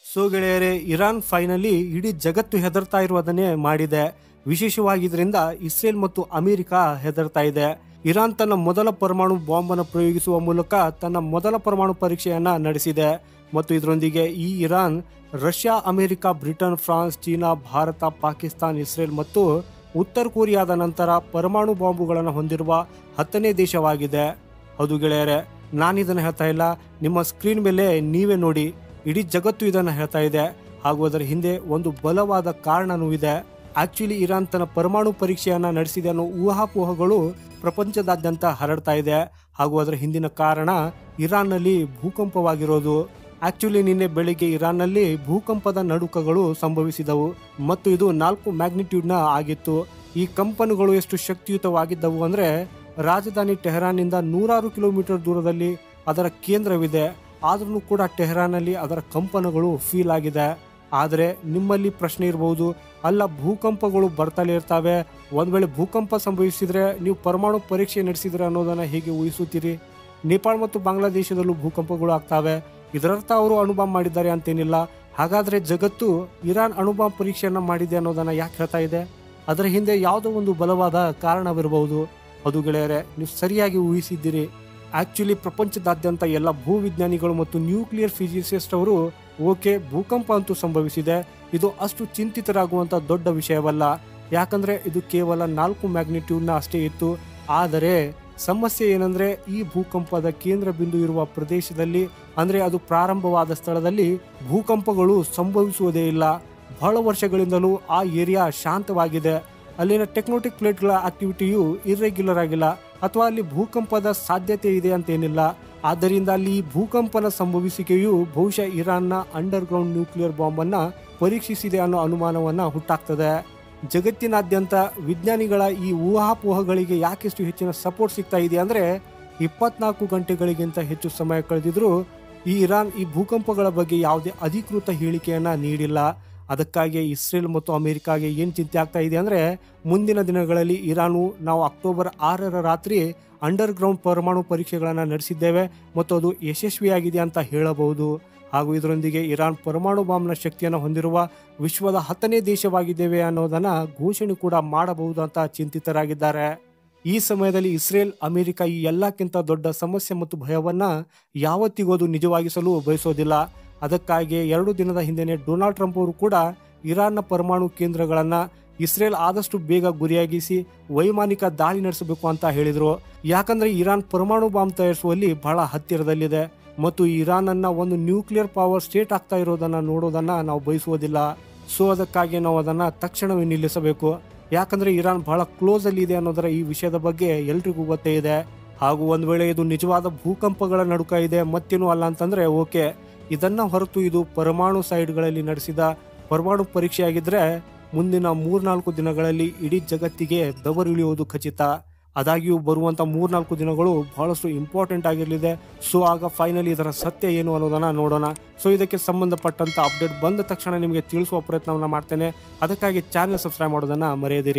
So ಗೆಳೆಯರೆ, Iran finally ಇಡೀ ಜಗತ್ತು ಹೆದರ್ತಾ ಇರುವುದನ್ನೇ ಮಾಡಿದೆ. ವಿಶೇಷವಾಗಿ ಇದರಿಂದ ಇಸ್ರೇಲ್ ಮತ್ತು ಅಮೆರಿಕ ಹೆದರ್ತಾ ಇದೆ. ಇರಾನ್ ತನ್ನ ಮೊದಲ ಪರಮಾಣು ಬಾಂಬ್ ಅನ್ನು ಪ್ರಯೋಗಿಸುವ ಮೂಲಕ ತನ್ನ ಮೊದಲ ಪರಮಾಣು ಪರೀಕ್ಷೆಯನ್ನ ನಡೆಸಿದೆ. ಮತ್ತು ಇದರೊಂದಿಗೆ ಈ Iran Russia, America, Britain, France, China, Bharat, Pakistan, Israel ಮತ್ತು ಉತ್ತರ ಕೊರಿಯಾದ ನಂತರ ಪರಮಾಣು ಬಾಂಬುಗಳನ್ನು ಹೊಂದಿರುವ 10ನೇ ದೇಶವಾಗಿದೆ. ಹೌದು ಗೆಳೆಯರೆ, ನಾನಿದನ್ನು ಹೇಳ್ತಾ ಇಲ್ಲ, ನಿಮ್ಮ ಸ್ಕ್ರೀನ್ ಮೇಲೆ ನೀವೇ ನೋಡಿ. ಇಡೀ ಜಗತ್ತು ಇದನ್ನು ಹೇಳ್ತಾ ಇದೆ. ಹಾಗೂ ಅದರ ಹಿಂದೆ ಒಂದು ಬಲವಾದ ಕಾರಣನೂ ಇದೆ. ಆಕ್ಚುಲಿ ಇರಾನ್ ತನ್ನ ಪರಮಾಣು ಪರೀಕ್ಷೆಯನ್ನ ನಡೆಸಿದೆ ಅನ್ನೋ ಊಹಾಪೋಹಗಳು ಪ್ರಪಂಚದಾದ್ಯಂತ ಹರಡ್ತಾ ಇದೆ. ಹಾಗೂ ಅದರ ಹಿಂದಿನ ಕಾರಣ ಇರಾನ್ನಲ್ಲಿ ಭೂಕಂಪವಾಗಿರೋದು. ಆಕ್ಚುಲಿ ನಿನ್ನೆ ಬೆಳಿಗ್ಗೆ ಇರಾನ್ನಲ್ಲಿ ಭೂಕಂಪದ ನಡುಕಗಳು ಸಂಭವಿಸಿದವು ಮತ್ತು ಇದು 4 ಮ್ಯಾಗ್ನಿಟ್ಯೂಡ್ನ ಆಗಿತ್ತು. ಈ ಕಂಪನಗಳು ಎಷ್ಟು ಶಕ್ತಿಯುತವಾಗಿದ್ದವು ಅಂದ್ರೆ, ರಾಜಧಾನಿ ಟೆಹರಾನ್ನಿಂದ 100 ಕಿಲೋಮೀಟರ್ ದೂರದಲ್ಲಿ ಅದರ ಕೇಂದ್ರವಿದೆ. ಆದ್ರೂ ಕೂಡ ಟೆಹರಾನ್ನಲ್ಲಿ ಅದರ ಕಂಪನಗಳು ಫೀಲ್ ಆಗಿದೆ. ಆದರೆ ನಿಮ್ಮಲ್ಲಿ ಪ್ರಶ್ನೆ ಇರಬಹುದು, ಅಲ್ಲ ಭೂಕಂಪಗಳು ಬರ್ತಲೇ ಇರ್ತವೆ, ಒಂದ್ ವೇಳೆ ಭೂಕಂಪ ಸಂಭವಿಸಿದ್ರೆ ನೀವು ಪರಮಾಣು ಪರೀಕ್ಷೆ ನಡೆಸಿದ್ರೆ ಅನ್ನೋದನ್ನ ಹೇಗೆ ಊಹಿಸುತ್ತೀರಿ? ನೇಪಾಳ ಮತ್ತು ಬಾಂಗ್ಲಾದೇಶದಲ್ಲೂ ಭೂಕಂಪಗಳು ಆಗ್ತವೆ. ಇದರರ್ಥ ಅವರು ಅಣುಬಾಂಬ್ ಮಾಡಿದ್ದಾರೆ ಅಂತೇನಿಲ್ಲ. ಹಾಗಾದ್ರೆ ಜಗತ್ತು ಇರಾನ್ ಅಣುಬಾಂಬ್ ಪರೀಕ್ಷೆಯನ್ನ ಮಾಡಿದೆ ಅನ್ನೋದನ್ನ ಯಾಕೆ ಹೇಳ್ತಾ ಇದೆ? ಅದರ ಹಿಂದೆ ಯಾವುದೋ ಒಂದು ಬಲವಾದ ಕಾರಣವಿರಬಹುದು. ಅದು ಗೆಳೆಯರೆ, ನೀವು ಸರಿಯಾಗಿ ಊಹಿಸಿದ್ದೀರಿ. ಆಕ್ಚುಲಿ ಪ್ರಪಂಚದಾದ್ಯಂತ ಎಲ್ಲ ಭೂವಿಜ್ಞಾನಿಗಳು ಮತ್ತು ನ್ಯೂಕ್ಲಿಯರ್ ಫಿಸಿಸಿಸ್ಟ್ ಅವರು ಓಕೆ, ಭೂಕಂಪ ಅಂತೂ ಸಂಭವಿಸಿದೆ, ಇದು ಅಷ್ಟು ಚಿಂತಿತರಾಗುವಂತ ದೊಡ್ಡ ವಿಷಯವಲ್ಲ, ಯಾಕಂದ್ರೆ ಇದು ಕೇವಲ 4 ಮ್ಯಾಗ್ನಿಟ್ಯೂಡ್ನ ಅಷ್ಟೇ ಇತ್ತು. ಆದರೆ ಸಮಸ್ಯೆ ಏನಂದ್ರೆ, ಈ ಭೂಕಂಪದ ಕೇಂದ್ರ ಬಿಂದು ಇರುವ ಪ್ರದೇಶದಲ್ಲಿ, ಅಂದ್ರೆ ಅದು ಪ್ರಾರಂಭವಾದ ಸ್ಥಳದಲ್ಲಿ ಭೂಕಂಪಗಳು ಸಂಭವಿಸುವುದೇ ಇಲ್ಲ. ಬಹಳ ವರ್ಷಗಳಿಂದಲೂ ಆ ಏರಿಯಾ ಶಾಂತವಾಗಿದೆ. ಅಲ್ಲಿನ ಟೆಕ್ನೋಟಿಕ್ ಪ್ಲೇಟ್ಗಳ ಆಕ್ಟಿವಿಟಿಯು ಇರ್ರೆಗ್ಯುಲರ್ ಆಗಿಲ್ಲ, ಅಥವಾ ಅಲ್ಲಿ ಭೂಕಂಪದ ಸಾಧ್ಯತೆ ಇದೆ ಅಂತೇನಿಲ್ಲ. ಆದ್ದರಿಂದ ಅಲ್ಲಿ ಭೂಕಂಪನ ಸಂಭವಿಸಿಕೆಯು ಬಹುಶಃ ಇರಾನ್ನ ಅಂಡರ್ ಗ್ರೌಂಡ್ ನ್ಯೂಕ್ಲಿಯರ್ ಬಾಂಬ್ ಅನ್ನ ಪರೀಕ್ಷಿಸಿದೆ ಅನ್ನೋ ಅನುಮಾನವನ್ನ ಹುಟ್ಟಾಗ್ತದೆ. ಜಗತ್ತಿನಾದ್ಯಂತ ವಿಜ್ಞಾನಿಗಳ ಈ ಊಹಾಪೋಹಗಳಿಗೆ ಯಾಕೆಷ್ಟು ಹೆಚ್ಚಿನ ಸಪೋರ್ಟ್ ಸಿಗ್ತಾ ಇದೆ ಅಂದ್ರೆ, 24 ಗಂಟೆಗಳಿಗಿಂತ ಹೆಚ್ಚು ಸಮಯ ಕಳೆದಿದ್ರು ಈ ಇರಾನ್ ಈ ಭೂಕಂಪಗಳ ಬಗ್ಗೆ ಯಾವುದೇ ಅಧಿಕೃತ ಹೇಳಿಕೆಯನ್ನ ನೀಡಿಲ್ಲ. ಅದಕ್ಕಾಗಿ ಇಸ್ರೇಲ್ ಮತ್ತು ಅಮೆರಿಕಾಗೆ ಏನು ಚಿಂತೆ ಆಗ್ತಾ ಇದೆ ಅಂದ್ರೆ, ಮುಂದಿನ ದಿನಗಳಲ್ಲಿ ಇರಾನು ನಾವು ಅಕ್ಟೋಬರ್ 6ರ ರಾತ್ರಿ ಅಂಡರ್ ಗ್ರೌಂಡ್ ಪರಮಾಣು ಪರೀಕ್ಷೆಗಳನ್ನು ನಡೆಸಿದ್ದೇವೆ ಮತ್ತು ಅದು ಯಶಸ್ವಿಯಾಗಿದೆ ಅಂತ ಹೇಳಬಹುದು. ಹಾಗೂ ಇದರೊಂದಿಗೆ ಇರಾನ್ ಪರಮಾಣು ಬಾಂಬ್ನ ಶಕ್ತಿಯನ್ನು ಹೊಂದಿರುವ ವಿಶ್ವದ 10ನೇ ದೇಶವಾಗಿದ್ದೇವೆ ಅನ್ನೋದನ್ನ ಘೋಷಣೆ ಕೂಡ ಮಾಡಬಹುದು ಅಂತ ಚಿಂತಿತರಾಗಿದ್ದಾರೆ. ಈ ಸಮಯದಲ್ಲಿ ಇಸ್ರೇಲ್, ಅಮೆರಿಕ ಈ ಎಲ್ಲಕ್ಕಿಂತ ದೊಡ್ಡ ಸಮಸ್ಯೆ ಮತ್ತು ಭಯವನ್ನ ಯಾವತ್ತಿಗೂ ಅದು ನಿಜವಾಗಿಸಲು ಬಯಸೋದಿಲ್ಲ. ಅದಕ್ಕಾಗಿ 2 ದಿನದ ಹಿಂದೆನೆ ಡೊನಾಲ್ಡ್ ಟ್ರಂಪ್ ಅವರು ಕೂಡ ಇರಾನ್ನ ಪರಮಾಣು ಕೇಂದ್ರಗಳನ್ನ ಇಸ್ರೇಲ್ ಆದಷ್ಟು ಬೇಗ ಗುರಿಯಾಗಿಸಿ ವೈಮಾನಿಕ ದಾಳಿ ನಡೆಸಬೇಕು ಅಂತ ಹೇಳಿದ್ರು. ಯಾಕಂದ್ರೆ ಇರಾನ್ ಪರಮಾಣು ಬಾಂಬ್ ತಯಾರಿಸುವಲ್ಲಿ ಬಹಳ ಹತ್ತಿರದಲ್ಲಿದೆ ಮತ್ತು ಇರಾನ್ ಅನ್ನ ಒಂದು ನ್ಯೂಕ್ಲಿಯರ್ ಪವರ್ ಸ್ಟೇಟ್ ಆಗ್ತಾ ಇರೋದನ್ನ ನೋಡೋದನ್ನ ನಾವು ಬಯಸುವುದಿಲ್ಲ. ಸೊ ಅದಕ್ಕಾಗಿ ನಾವು ಅದನ್ನ ತಕ್ಷಣವೇ ನಿಲ್ಲಿಸಬೇಕು. ಯಾಕಂದ್ರೆ ಇರಾನ್ ಬಹಳ ಕ್ಲೋಸ್ ಅಲ್ಲಿ ಇದೆ ಅನ್ನೋದರ ಈ ವಿಷಯದ ಬಗ್ಗೆ ಎಲ್ರಿಗೂ ಗೊತ್ತೇ ಇದೆ. ಹಾಗೂ ಒಂದ್ ವೇಳೆ ಇದು ನಿಜವಾದ ಭೂಕಂಪಗಳ ನಡುಕ ಇದೆ ಮತ್ತೇನು ಅಲ್ಲ ಅಂತಂದ್ರೆ ಓಕೆ, ಇದನ್ನ ಹೊರತು ಇದು ಪರಮಾಣು ಸೈಡ್ಗಳಲ್ಲಿ ನಡೆಸಿದ ಪರಮಾಣು ಪರೀಕ್ಷೆಯಾಗಿದ್ರೆ ಮುಂದಿನ 3-4 ದಿನಗಳಲ್ಲಿ ಇಡೀ ಜಗತ್ತಿಗೆ ಬೆವರಿಳಿಯುವುದು ಖಚಿತ. ಆದಾಗ್ಯೂ ಬರುವಂತ 3-4 ದಿನಗಳು ಬಹಳಷ್ಟು ಇಂಪಾರ್ಟೆಂಟ್ ಆಗಿರಲಿದೆ. ಸೊ ಆಗ ಫೈನಲಿ ಇದರ ಸತ್ಯ ಏನು ಅನ್ನೋದನ್ನ ನೋಡೋಣ. ಸೊ ಇದಕ್ಕೆ ಸಂಬಂಧಪಟ್ಟಂತ ಅಪ್ಡೇಟ್ ಬಂದ ತಕ್ಷಣ ನಿಮಗೆ ತಿಳಿಸುವ ಪ್ರಯತ್ನವನ್ನ ಮಾಡ್ತೇನೆ. ಅದಕ್ಕಾಗಿ ಚಾನೆಲ್ ಸಬ್ಸ್ಕ್ರೈಬ್ ಮಾಡೋದನ್ನ ಮರೆಯದಿರಿ.